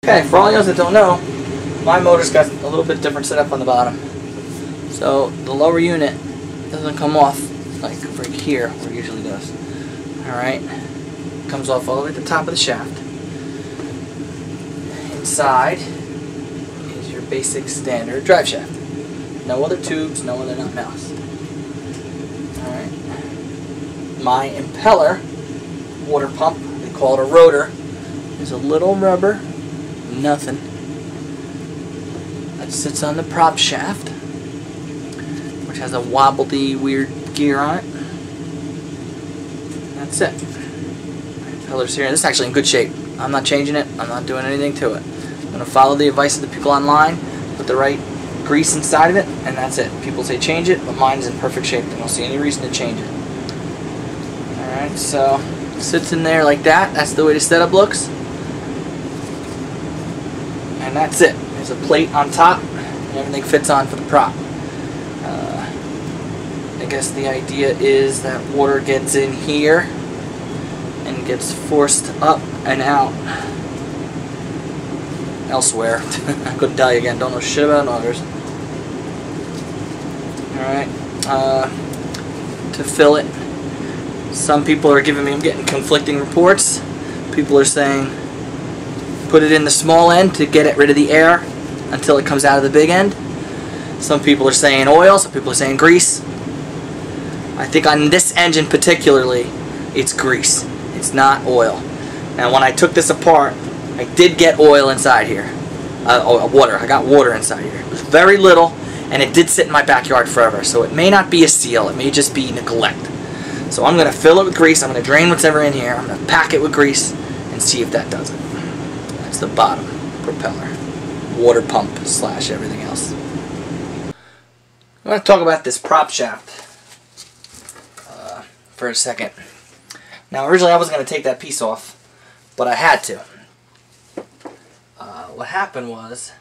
Okay, for all those that don't know, my motor's got a little bit different setup on the bottom. So the lower unit doesn't come off like right here where it usually does. Alright, comes off all the way at the top of the shaft. Inside is your basic standard drive shaft. No other tubes, no other nut mouse. Alright. My impeller water pump, they call it a rotor, is a little rubber, nothing, that sits on the prop shaft, which has a wobbly, weird gear on it. That's it. Impeller's here. This is actually in good shape. I'm not changing it. I'm not doing anything to it. I'm going to follow the advice of the people online, put the right grease inside of it, and that's it. People say change it, but mine is in perfect shape. I don't see any reason to change it. Alright, so it sits in there like that. That's the way the setup looks. And that's it. There's a plate on top, and everything fits on for the prop. I guess the idea is that water gets in here and gets forced up and out elsewhere. I couldn't tell you again. Don't know shit about augers. Alright. To fill it, some people are giving me, I'm getting conflicting reports. People are saying put it in the small end to get rid of the air until it comes out of the big end. Some people are saying oil, some people are saying grease. I think on this engine particularly, it's grease. It's not oil. Now when I took this apart, I did get oil inside here. Water. I got water inside here. It was very little, and it did sit in my backyard forever. So it may not be a seal. It may just be neglect. So I'm going to fill it with grease. I'm going to drain whatever in here. I'm going to pack it with grease and see if that does it. That's the bottom propeller. Water pump / everything else. I want to talk about this prop shaft for a second. Now originally I wasn't going to take that piece off, but I had to. What happened was,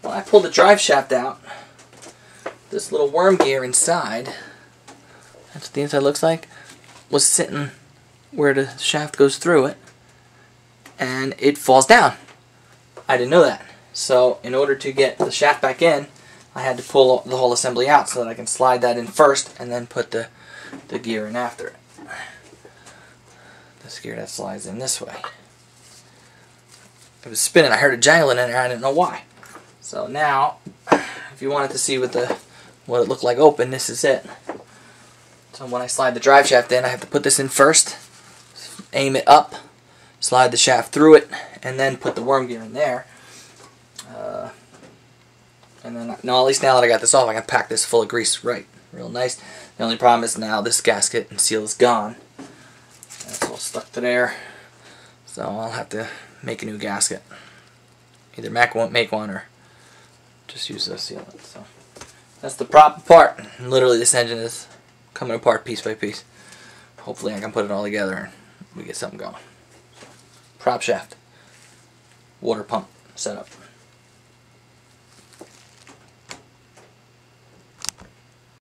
when I pulled the drive shaft out, this little worm gear inside, that's what the inside looks like, was sitting where the shaft goes through it, and it falls down. I didn't know that. So in order to get the shaft back in, I had to pull the whole assembly out so that I can slide that in first and then put the gear in after it. This gear that slides in this way. It was spinning. I heard it jangling in there. I didn't know why. So now, if you wanted to see what it looked like open, this is it. So when I slide the drive shaft in, I have to put this in first, aim it up, slide the shaft through it, and then put the worm gear in there. And then, no, at least now that I got this off, I can pack this full of grease right, real nice. The only problem is now this gasket and seal is gone. That's all stuck to there. So I'll have to make a new gasket. Either Mac won't make one or just use this sealant. So that's the prop apart. And literally this engine is coming apart piece by piece. Hopefully I can put it all together and we get something going. Prop shaft. Water pump setup.